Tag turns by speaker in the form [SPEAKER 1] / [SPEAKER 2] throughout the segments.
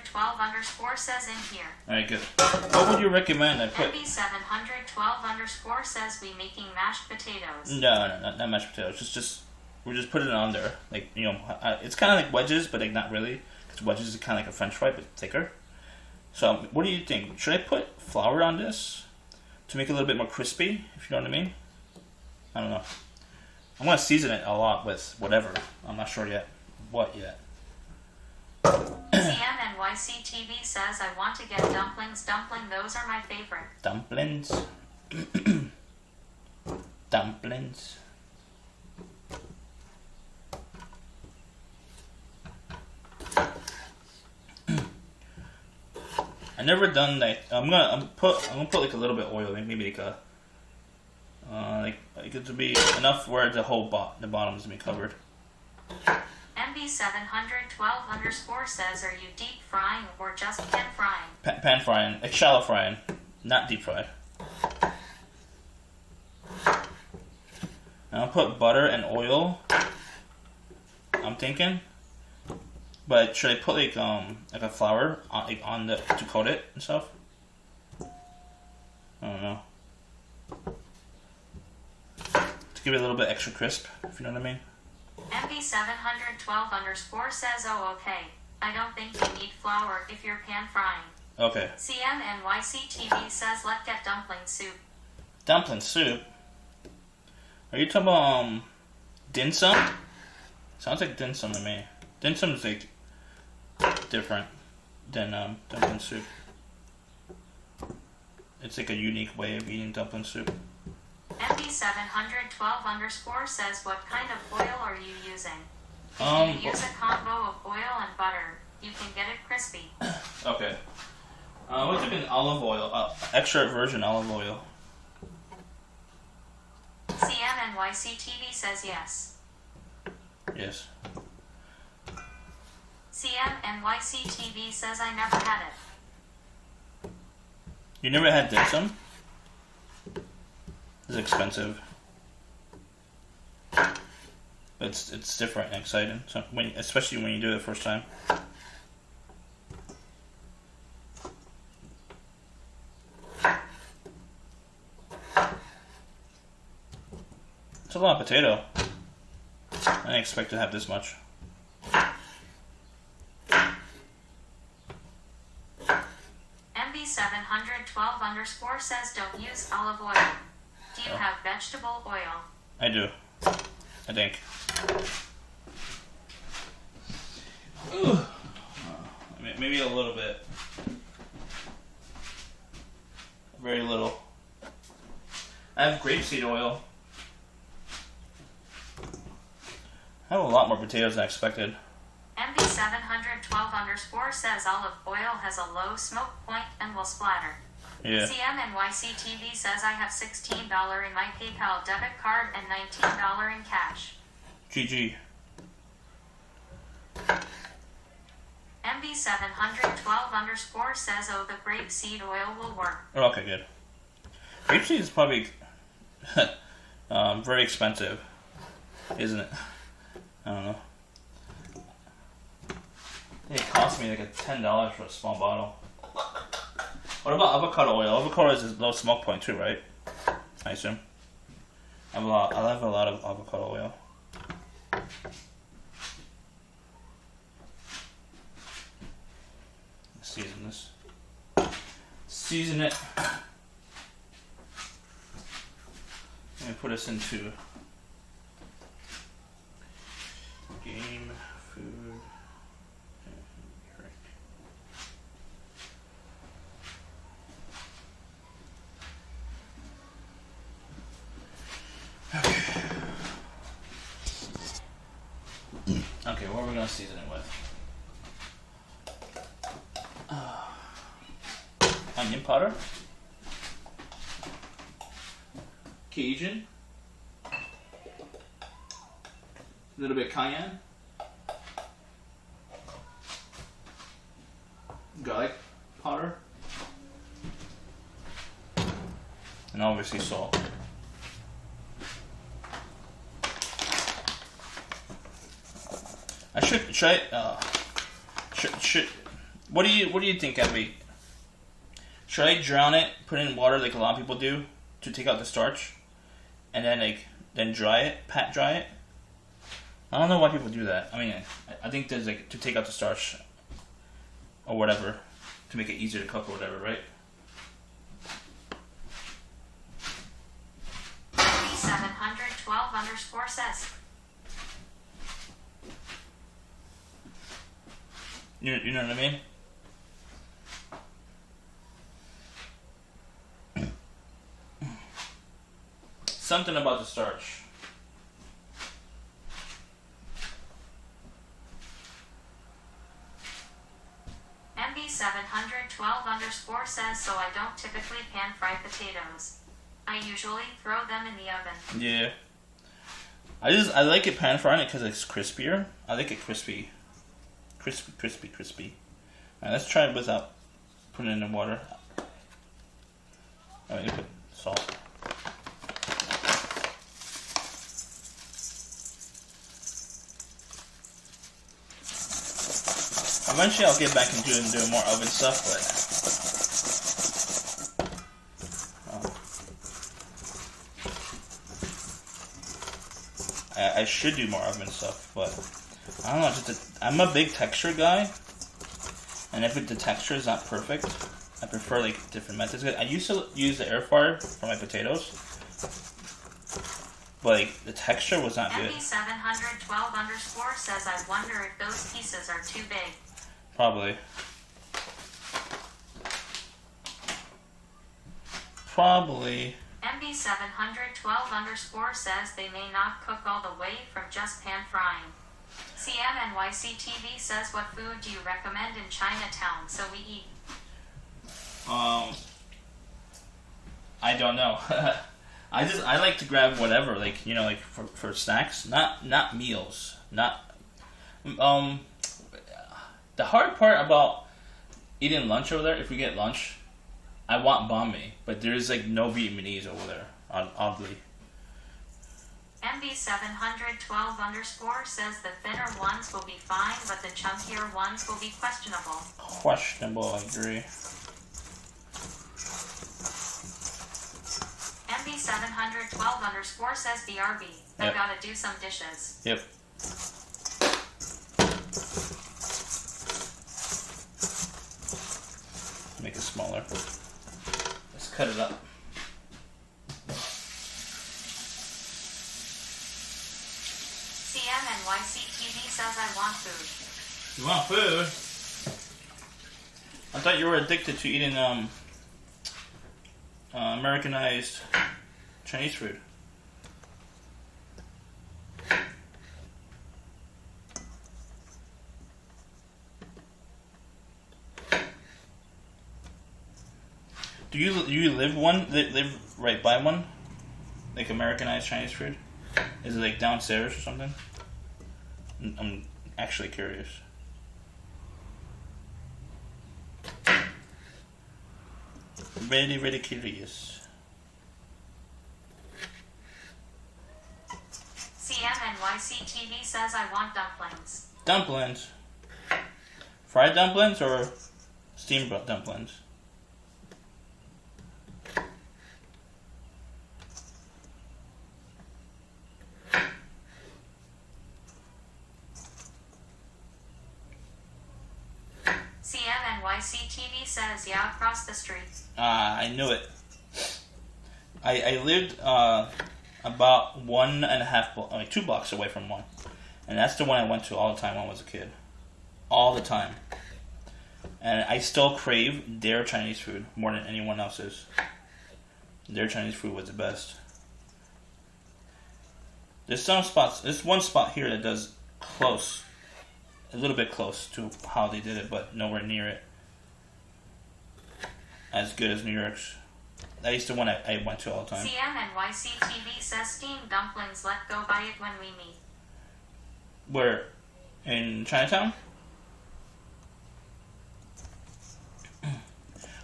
[SPEAKER 1] MB712_ says in here.
[SPEAKER 2] Alright, good. What would you recommend I put?
[SPEAKER 1] MB712_ says we making mashed potatoes.
[SPEAKER 2] No, not mashed potatoes. We're just putting it on there. Like, you know, it's kind of like wedges, but like not really. Because wedges is kind of like a French fry, but thicker. So, what do you think? Should I put flour on this to make it a little bit more crispy? If you know what I mean. I don't know. I'm gonna season it a lot with whatever. I'm not sure yet. What yet?
[SPEAKER 1] CMNYCTV says I want to get dumplings. Those are my favorite.
[SPEAKER 2] Dumplings. Dumplings. I never done that. I'm gonna put like a little bit of oil, maybe like a like it to be enough where the whole the bottom is gonna be covered.
[SPEAKER 1] MB712_ says, are you deep frying or just pan frying?
[SPEAKER 2] Pan frying, like shallow frying, not deep fried. And I'll put butter and oil. I'm thinking. But should I put like a flour on the to coat it and stuff? I don't know. To give it a little bit extra crisp, if you know what I mean.
[SPEAKER 1] MB712_ says, oh okay. I don't think you need flour if you're pan frying.
[SPEAKER 2] Okay.
[SPEAKER 1] CMNYCTV says let's get dumpling soup.
[SPEAKER 2] Dumpling soup? Are you talking about dim sum? Sounds like dim sum to me. Dim sum is like different than dumpling soup. It's like a unique way of eating dumpling soup.
[SPEAKER 1] MB712_ says what kind of oil are you using? If you use a combo of oil and butter, you can get it crispy.
[SPEAKER 2] Okay. What's an olive oil? Extra virgin olive oil.
[SPEAKER 1] CMNYCTV says yes.
[SPEAKER 2] Yes.
[SPEAKER 1] CMNYCTV says I never had it.
[SPEAKER 2] You never had dim sum? It's expensive. But it's different and exciting. So especially when you do it the first time. It's a lot of potato. I didn't expect to have this much.
[SPEAKER 1] MB712_ says don't use olive oil. Do you have vegetable oil?
[SPEAKER 2] I do. I think. Maybe a little bit. Very little. I have grapeseed oil. I have a lot more potatoes than I expected.
[SPEAKER 1] MB712_ says olive oil has a low smoke point and will splatter.
[SPEAKER 2] Yeah.
[SPEAKER 1] CMNYCTV says I have $16 in my PayPal debit card and $19 in cash.
[SPEAKER 2] GG.
[SPEAKER 1] MB712_ says oh the grapeseed oil will work.
[SPEAKER 2] Oh, okay, good. Grapeseed is probably very expensive, isn't it? I don't know. I think it cost me like $10 for a small bottle. What about avocado oil? Avocado is a low smoke point too, right? I assume. I have a lot of avocado oil. Season this. Season it. Let me put this into game food. Okay, what are we gonna season it with? Onion powder, Cajun, a little bit cayenne, garlic powder, and obviously salt. What do you think, Abby? Should I drown it, put it in water like a lot of people do to take out the starch, and then dry it, pat dry it? I don't know why people do that. I mean, I think there's like to take out the starch or whatever to make it easier to cook or whatever, right?
[SPEAKER 1] 712 says.
[SPEAKER 2] You know what I mean? Something about the starch.
[SPEAKER 1] MB712 says, so I don't typically pan fry potatoes. I usually throw them in the oven.
[SPEAKER 2] Yeah. I like it pan frying it because it's crispier. I like it crispy. Crispy. Alright, let's try it without putting it in the water. Alright, you put salt. Eventually I'll get back into doing more oven stuff, but I should do more oven stuff, but I don't know. I'm a big texture guy, and if the texture is not perfect, I prefer like different methods. I used to use the air fryer for my potatoes, but like the texture was not good.
[SPEAKER 1] MB712 says, I wonder if those pieces are too big.
[SPEAKER 2] Probably.
[SPEAKER 1] MB712 says they may not cook all the way from just pan frying. CMNYCTV says, what food do you recommend in Chinatown so we eat?
[SPEAKER 2] I don't know. I like to grab whatever, like, you know, like for snacks, not meals, not the hard part about eating lunch over there, if we get lunch, I want banh mi, but there's like no Vietnamese over there, oddly.
[SPEAKER 1] MB712 says the thinner ones will be fine, but the chunkier ones will be questionable.
[SPEAKER 2] Questionable, I agree.
[SPEAKER 1] MB712 says BRB. I
[SPEAKER 2] Yep.
[SPEAKER 1] gotta do some dishes.
[SPEAKER 2] Yep. Make it smaller. Let's cut it up.
[SPEAKER 1] CMNYCTV says I want food.
[SPEAKER 2] You want food? I thought you were addicted to eating Americanized Chinese food. Do you live right by one? Like Americanized Chinese food? Is it like downstairs or something? I'm actually curious. Really curious.
[SPEAKER 1] CMNYCTV says I want dumplings.
[SPEAKER 2] Dumplings? Fried dumplings or steamed dumplings?
[SPEAKER 1] CMNYCTV says, yeah, across the street.
[SPEAKER 2] I knew it. I lived about 2 blocks away from one. And that's the one I went to all the time when I was a kid. All the time. And I still crave their Chinese food more than anyone else's. Their Chinese food was the best. There's one spot here that does close. A little bit close to how they did it, but nowhere near it. As good as New York's. That is the one I went to all the time.
[SPEAKER 1] CMNYCTV says steamed dumplings, let go buy it when we meet.
[SPEAKER 2] Where? In Chinatown?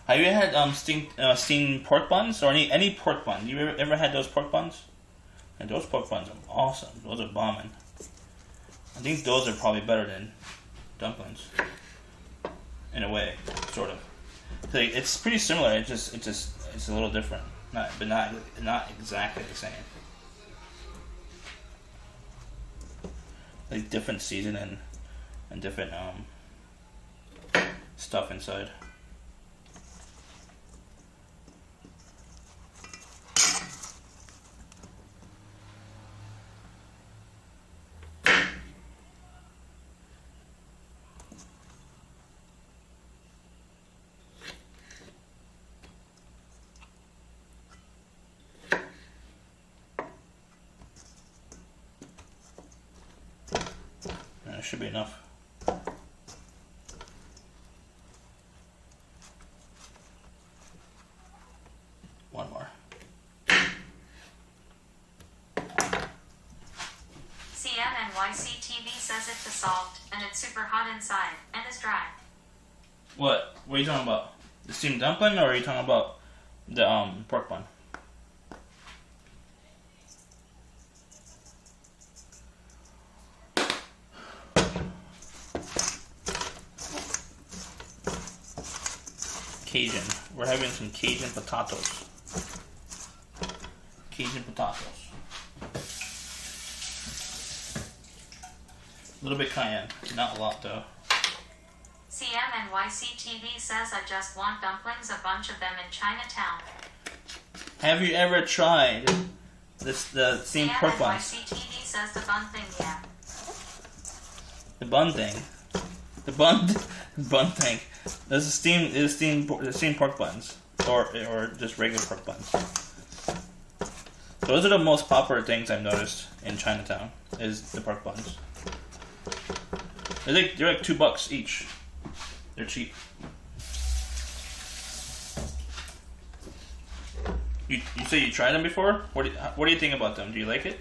[SPEAKER 2] Have you had steamed pork buns? Or any pork bun? You ever had those pork buns? And those pork buns are awesome. Those are bombing. I think those are probably better than dumplings. in a way, sort of. Like, it's pretty similar. It's a little different, but not exactly the same. Like different seasoning and different stuff inside. That should be enough. One more.
[SPEAKER 1] CMNYCTV says it's dissolved and it's super hot inside and is dry.
[SPEAKER 2] What? What are you talking about? The steamed dumpling, or are you talking about the pork bun? Cajun. We're having some Cajun potatoes. Cajun potatoes. A little bit cayenne, not a lot though.
[SPEAKER 1] CMNYCTV says I just want dumplings, a bunch of them in Chinatown.
[SPEAKER 2] Have you ever tried the steamed pork buns?
[SPEAKER 1] CMNYCTV says the bun thing, yeah.
[SPEAKER 2] The bun thing. The bun thing. There's the steamed pork buns, or just regular pork buns. Those are the most popular things I've noticed in Chinatown. Is the pork buns. They're like $2 each. They're cheap. You say you tried them before? What do you think about them? Do you like it?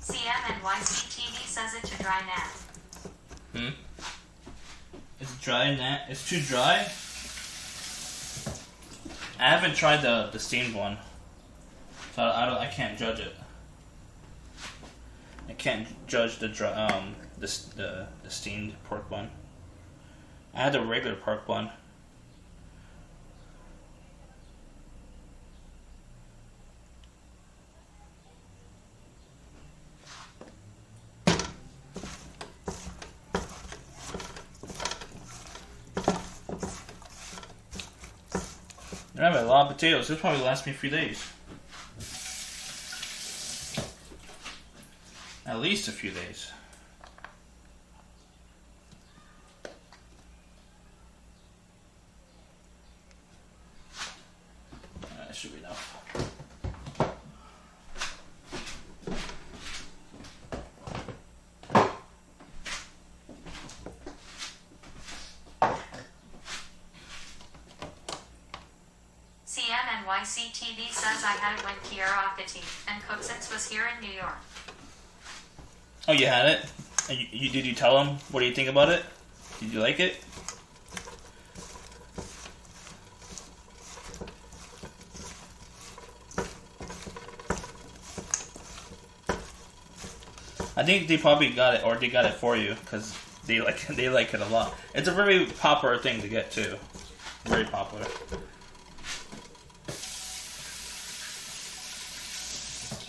[SPEAKER 1] CMNYCTV says it to dry now.
[SPEAKER 2] It's dry now. It's too dry. I haven't tried the steamed one, so I can't judge it. I can't judge the steamed pork bun. I had the regular pork bun. I have a lot of potatoes. This probably lasts me a few days. At least a few days. That should be enough.
[SPEAKER 1] CMNYCTV says I had it when Kiara Akati and Cooksits was here in New York.
[SPEAKER 2] Oh, you had it? And did you tell him? What do you think about it? Did you like it? I think they probably got it, or they got it for you, because they like it a lot. It's a very popular thing to get too. Very popular.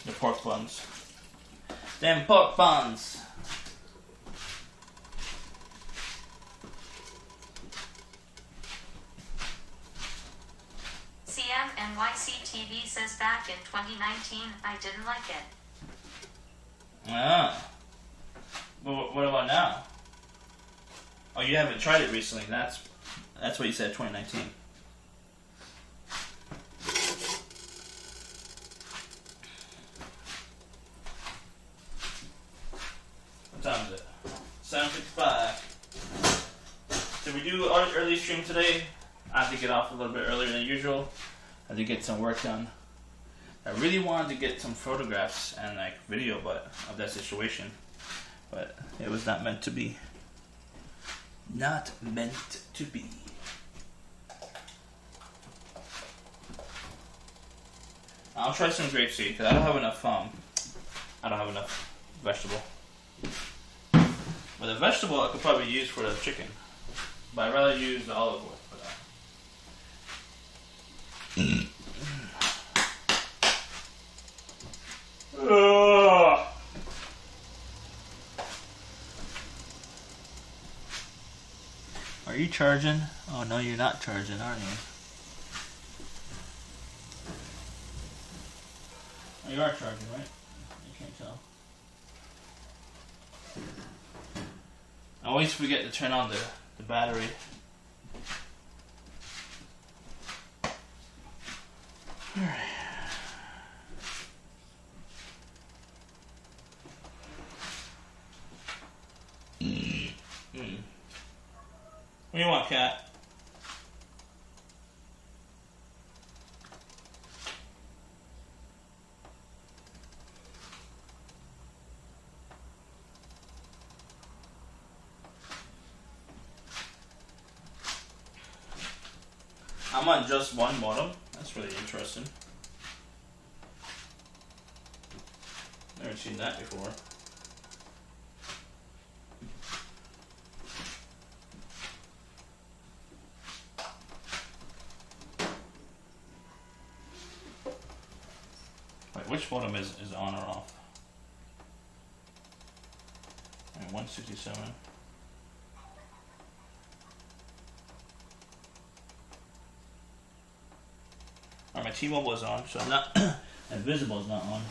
[SPEAKER 2] The pork buns. Them pork buns.
[SPEAKER 1] CMNYCTV says back in 2019 I didn't like it.
[SPEAKER 2] Ah. But what about now? Oh, you haven't tried it recently. That's what you said, 2019. What time is it? 7:55. Did we do our early stream today? had to get off a little bit earlier than usual. I had to get some work done. I really wanted to get some photographs and like video of that situation, but it was not meant to be. Not meant to be. I'll try some grapeseed because I don't have enough. I don't have enough vegetable. But the vegetable I could probably use for the chicken, but I'd rather use the olive oil for that. Are you charging? Oh no, you're not charging, are you? Oh, you are charging, right? You can't tell. I always forget to turn on the battery. Alright. What do you want, cat? I'm on just one modem. That's really interesting. Never seen that before. Wait, which modem is on or off? Alright, 167. Alright, my T-Mobile is on, so I'm not. Invisible is not on.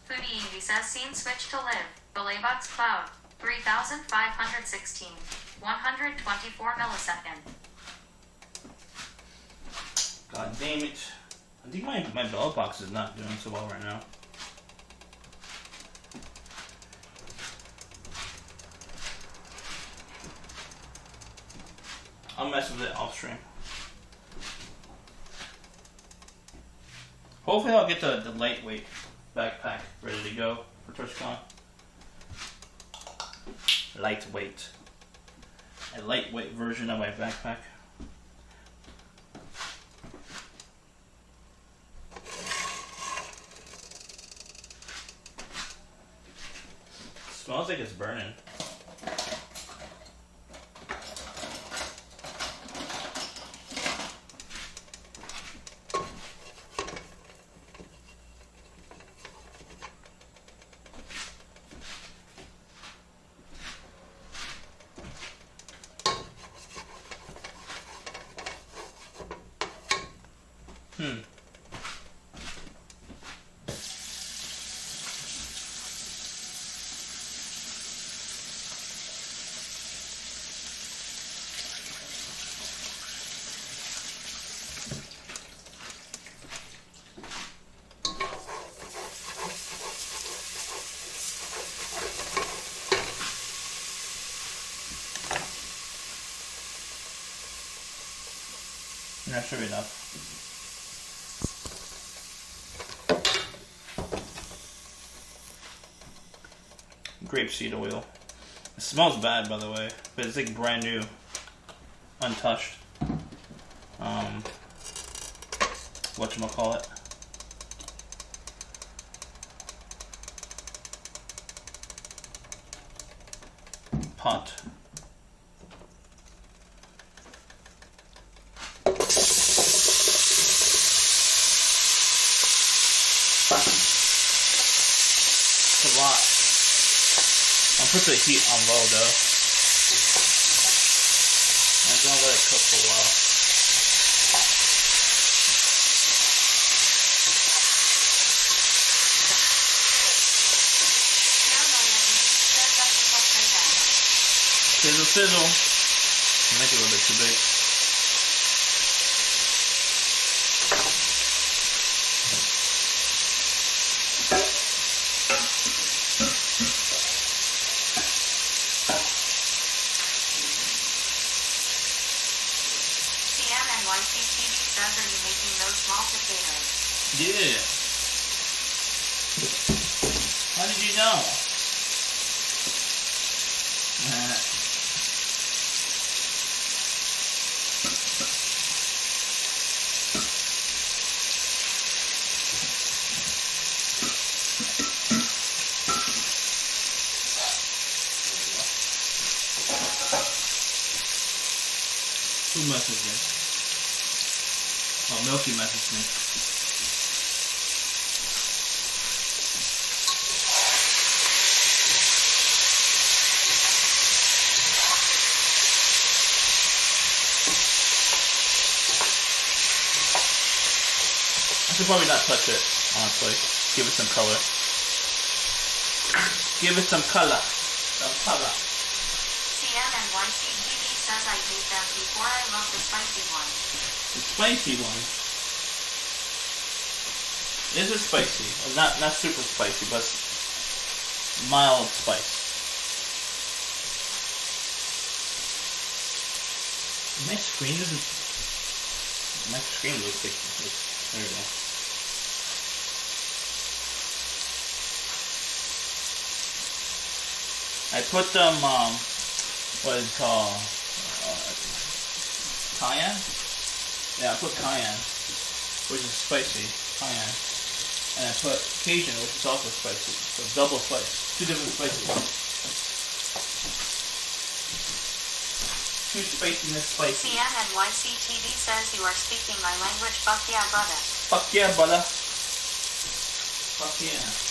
[SPEAKER 1] Foodie Envy says scene switch to live. Belay box cloud. 3,516. 124 millisecond.
[SPEAKER 2] God damn it. I think my bell box is not doing so well right now. I'll mess with it off stream. Hopefully I'll get the lightweight backpack ready to go for TwitchCon. Lightweight. A lightweight version of my backpack. Smells like it's burning. That should be enough. Grapeseed oil. It smells bad, by the way, but it's like brand new, untouched. Whatchamacallit. pot. It's a lot. I'll put the heat on low though. I'm gonna let it cook for a while. Sizzle, sizzle. Make it a little bit too big.
[SPEAKER 1] CMNYCTV says, are you making those small potatoes?
[SPEAKER 2] Yeah. How did you know? Who messaged me? Oh, Milky messaged me. I should probably not touch it, honestly. Give it some color. Give it some color. Some color.
[SPEAKER 1] CMNYCTV says, I hate them before. I love the spicy ones.
[SPEAKER 2] The spicy one. This is spicy. Well, not super spicy, but mild spice. My screen isn't. My screen looks like this. There we go. I put what is it called? Cayenne? Yeah, I put cayenne, which is spicy, cayenne. And I put Cajun, which is also spicy. So double spice. Two different spices. Too spiciness spicy.
[SPEAKER 1] CMNYCTV says, you are speaking my language. Fuck yeah, brother.
[SPEAKER 2] Fuck yeah, brother. Fuck yeah.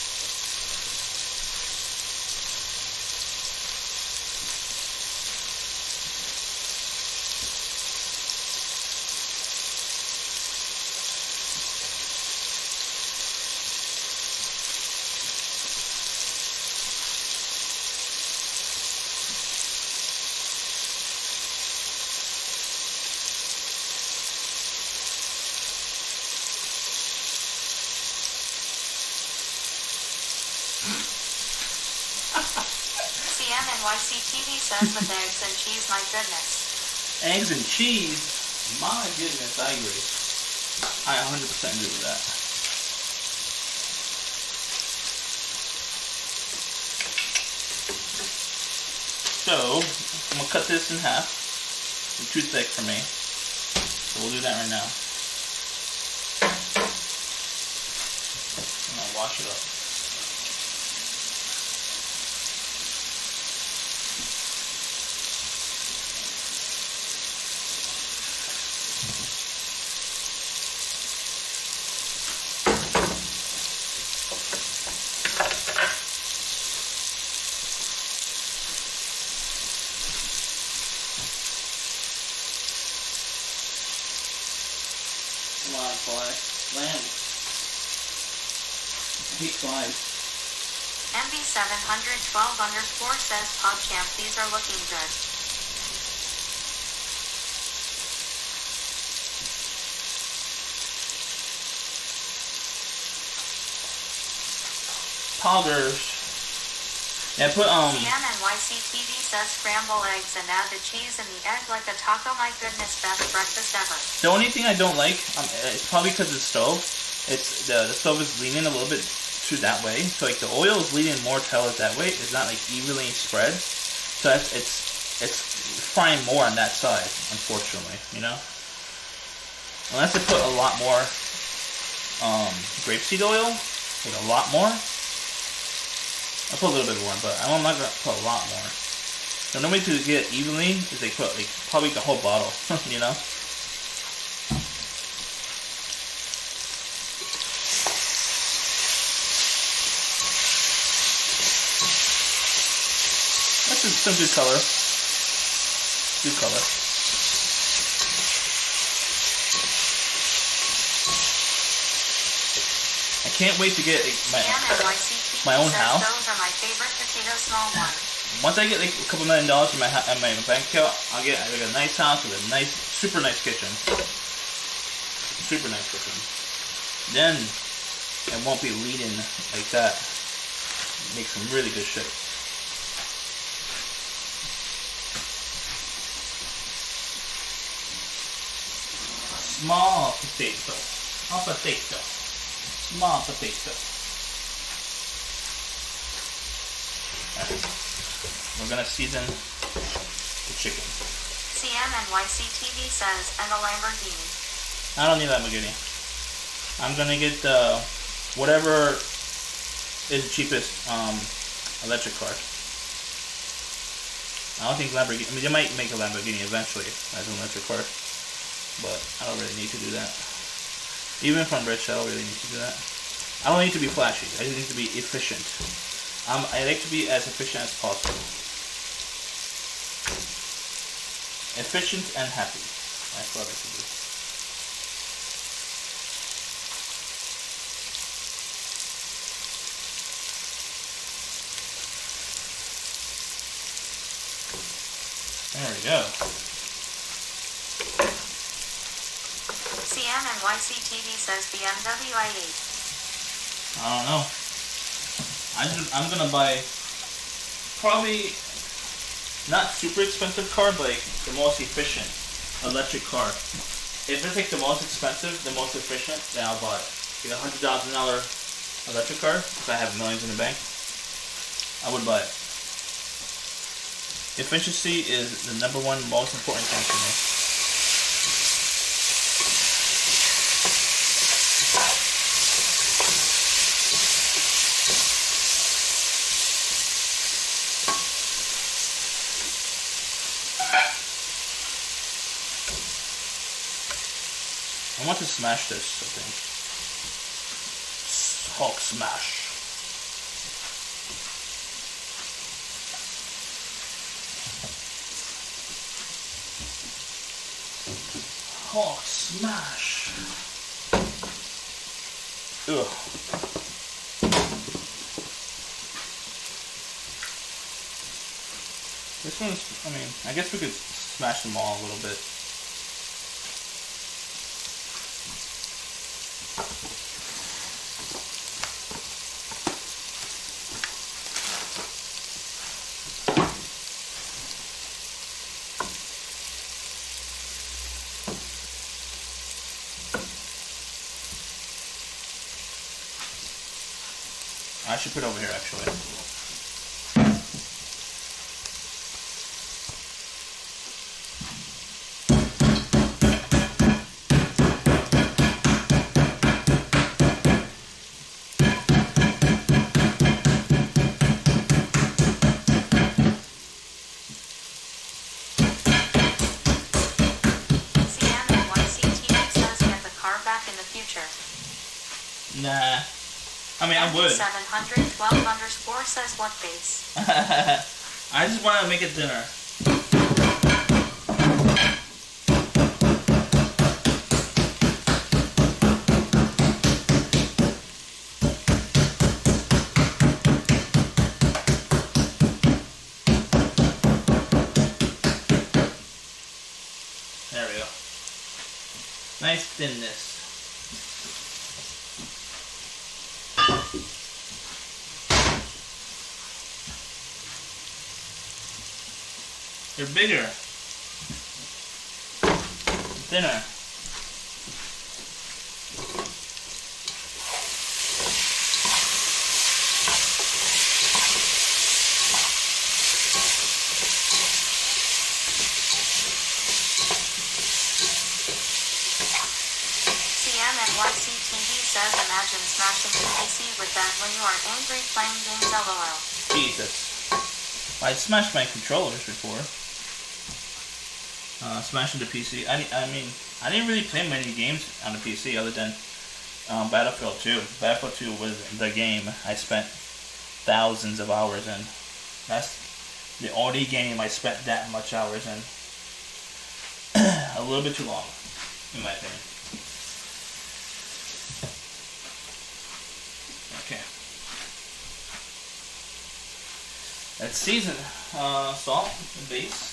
[SPEAKER 1] CMNYCTV says, with eggs and cheese, my goodness.
[SPEAKER 2] Eggs and cheese? My goodness, I agree. I 100% agree with that. So, I'm going to cut this in half. It's too thick for me. So we'll do that right now. And I'll wash it up. Come on, fly. Land. I hate flies.
[SPEAKER 1] MB712_ says, PodChamp, these are looking good.
[SPEAKER 2] Poggers. Yeah, I put
[SPEAKER 1] CMNYCTV says, scramble eggs and add the cheese and the egg like a taco. My goodness, best breakfast ever.
[SPEAKER 2] the only thing I don't like, it's probably because of the stove. It's the stove is leaning a little bit to that way, so like the oil is leaning more towards that way. It's not like evenly spread, so it's frying more on that side. Unfortunately, you know. Unless I put a lot more grapeseed oil, like a lot more. I put a little bit more, but I'm not gonna put a lot more. The only way to get it evenly is they put like probably the whole bottle, you know. That's some good color. Good color. I can't wait to get my own house.
[SPEAKER 1] Those are my favorite potato small ones.
[SPEAKER 2] Once I get like a couple $1 million in my bank account, I'll get like a nice house with a nice, super nice kitchen. Super nice kitchen. Then it won't be leading like that. Make some really good shit. Small potato. Small potato. Small potato. Alright. We're gonna season the chicken.
[SPEAKER 1] CMNYCTV says, and a Lamborghini.
[SPEAKER 2] I don't need Lamborghini. I'm gonna get whatever is the cheapest electric car. I don't think Lamborghini. I mean, they might make a Lamborghini eventually as an electric car, but I don't really need to do that. Even if I'm rich, I don't really need to do that. I don't need to be flashy. I just need to be efficient. I like to be as efficient as possible. Efficient and happy. That's what I like to do. There we go.
[SPEAKER 1] CMNYCTV says BMW i8.
[SPEAKER 2] I don't know. I'm gonna buy probably not super expensive car, but like the most efficient electric car. If it's like the most expensive, the most efficient, then I'll buy it. Get a $100,000 electric car. If I have millions in the bank, I would buy it. Efficiency is the #1 most important thing to me. I want to smash this, I think. Hulk smash. Hulk smash. Ugh. This one's, I mean, I guess we could smash them all a little bit. I should put it over here actually.
[SPEAKER 1] CMNYCTV says get the car back in the future.
[SPEAKER 2] Nah. I mean, I would.
[SPEAKER 1] 712_ says what base?
[SPEAKER 2] I just want to make it dinner. There we go. Nice thinness. They're bigger, thinner.
[SPEAKER 1] CMNYCTV says imagine smashing the PC with that when you are angry playing games LOL.
[SPEAKER 2] Jesus. I smashed my controllers before. Smashing the PC. I mean, I didn't really play many games on the PC other than Battlefield 2. Battlefield 2 was the game I spent thousands of hours in. That's the only game I spent that much hours in. A little bit too long, in my opinion. Okay. Let's season. Salt the base.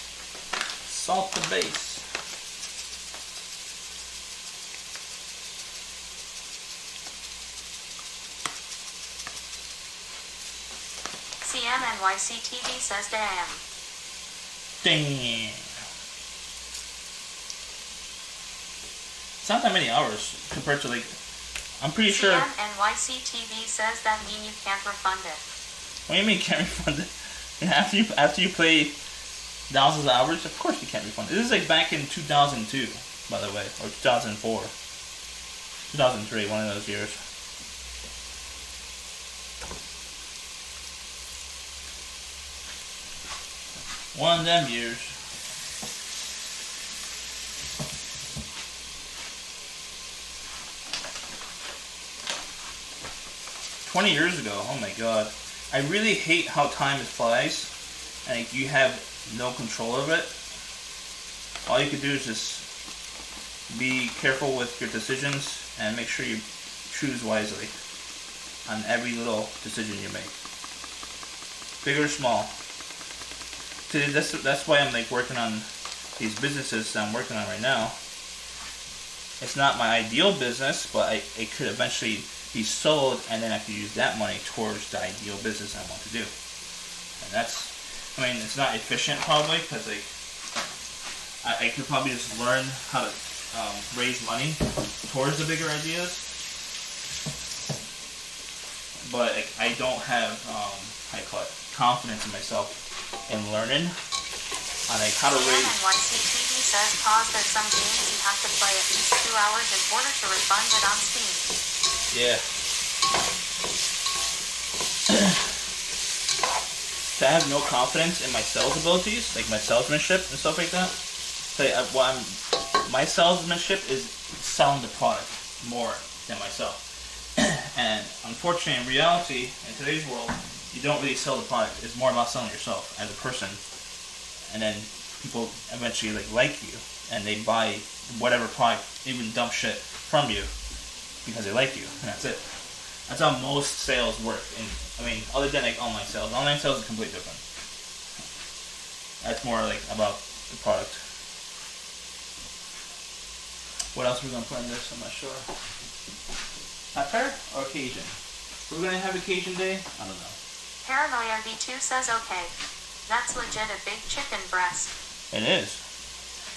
[SPEAKER 2] Salt the base.
[SPEAKER 1] CMNYCTV says damn.
[SPEAKER 2] Damn. It's not that many hours compared to like. I'm pretty sure.
[SPEAKER 1] CMNYCTV says that mean you can't refund it.
[SPEAKER 2] What do you mean can't refund it? After you play thousands of hours, of course you can't refund it. This is like back in 2002, by the way, or 2004, 2003, one of those years. One of them years. $20 years ago. Oh my god. I really hate how time flies, and like, you have no control of it. All you can do is just be careful with your decisions and make sure you choose wisely on every little decision you make, big or small. Today, that's why I'm like working on these businesses that I'm working on right now. It's not my ideal business, but it could eventually be sold, and then I could use that money towards the ideal business I want to do. And that's, I mean, it's not efficient probably, because like I could probably just learn how to raise money towards the bigger ideas, but like, I don't have I call it confidence in myself in learning on like how to raise.
[SPEAKER 1] CMNYCTV says pause. There's some games you have to play at least 2 hours in order to refund it on Steam.
[SPEAKER 2] Yeah. So I have no confidence in my sales abilities, like my salesmanship and stuff like that. So my salesmanship is selling the product more than myself. And unfortunately, in reality, in today's world, you don't really sell the product. It's more about selling yourself as a person. And then people eventually like you, and they buy whatever product, even dumb shit, from you because they like you, and that's it. That's how most sales work. And I mean, other than like online sales. Online sales is completely different. That's more like about the product. What else are we gonna put in this? I'm not sure. Pepper or Cajun? We're gonna have a Cajun day? I don't know.
[SPEAKER 1] Paranoia V2 says okay. That's legit a big chicken breast.
[SPEAKER 2] It is.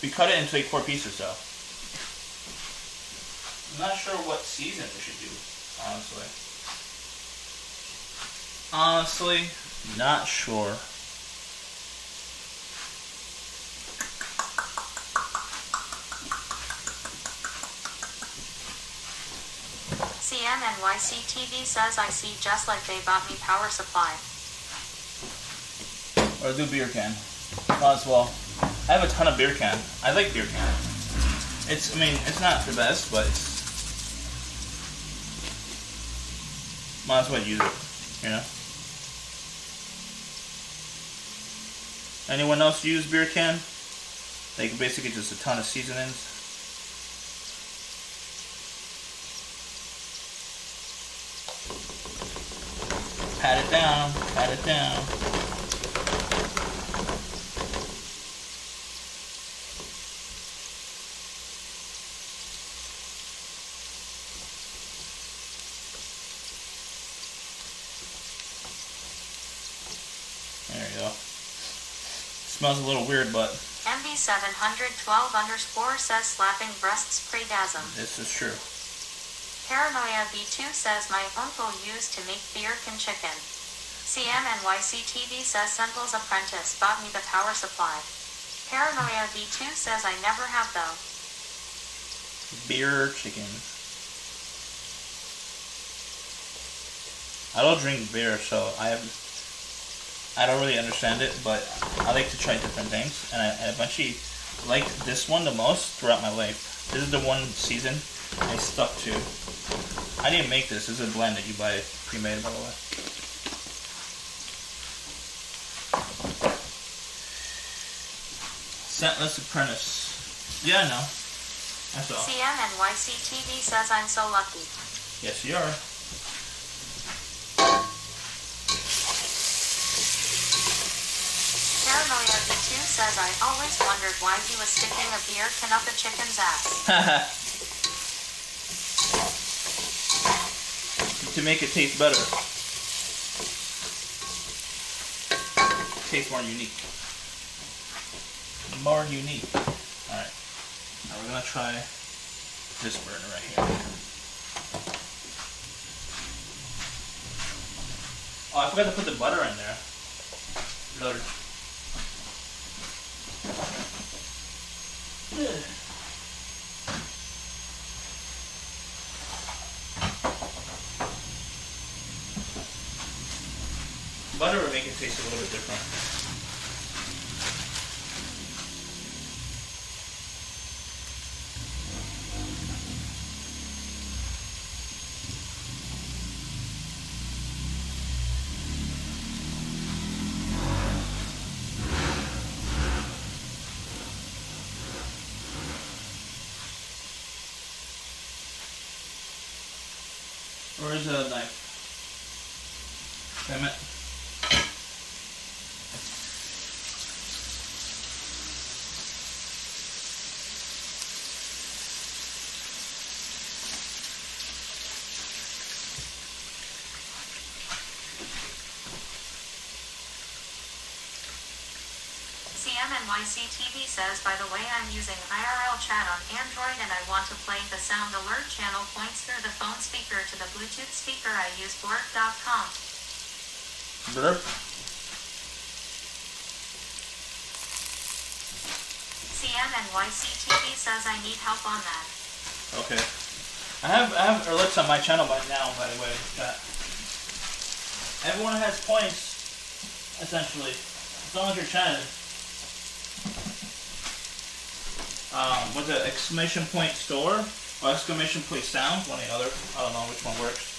[SPEAKER 2] We cut it into like 4 pieces though. I'm not sure what season we should do, honestly. Honestly, not sure.
[SPEAKER 1] CMNYCTV says I see just like they bought me power supply.
[SPEAKER 2] Or do beer can. Might as well. I have a ton of beer can. I like beer can. It's, I mean, it's not the best, but it's... Might as well use it, you know? Anyone else use beer can? Like basically just a ton of seasonings. Pat it down, pat it down. There you go. Smells a little weird, but
[SPEAKER 1] MV712_ says slapping breasts pre-gasm.
[SPEAKER 2] this is true.
[SPEAKER 1] Paranoia V2 says my uncle used to make beer can chicken. CMNYCTV says Sentinel's apprentice bought me the power supply. Paranoia V2 says I never have though.
[SPEAKER 2] Beer chicken. I don't drink beer, so I have I don't really understand it, but I like to try different things, and I eventually liked this one the most throughout my life. This is the one season I stuck to. I didn't make this. This is a blend that you buy pre-made, by the way. Scentless Apprentice. Yeah, I know. That's all.
[SPEAKER 1] CMNYCTV says I'm so lucky.
[SPEAKER 2] Yes, you are.
[SPEAKER 1] Paranoia B2 says I always wondered why he was sticking a beer can up a chicken's ass.
[SPEAKER 2] To make it taste better. Taste more unique. More unique. Alright. Now we're gonna try this burner right here. Oh, I forgot to put the butter in there. Butter. Butter would make it taste a little bit different. Where's the knife? Damn it.
[SPEAKER 1] CMNYCTV says, by the way, I'm using IRL chat on Android and I want to play the sound alert channel points through the phone speaker to the Bluetooth speaker. I use Borg.com.
[SPEAKER 2] Burp.
[SPEAKER 1] CMNYCTV says I need help on that.
[SPEAKER 2] Okay. I have alerts on my channel by now, by the way. Everyone has points, essentially, as long as you're chatting. What's it? Exclamation point store or exclamation point sound? One or the other. I don't know which one works.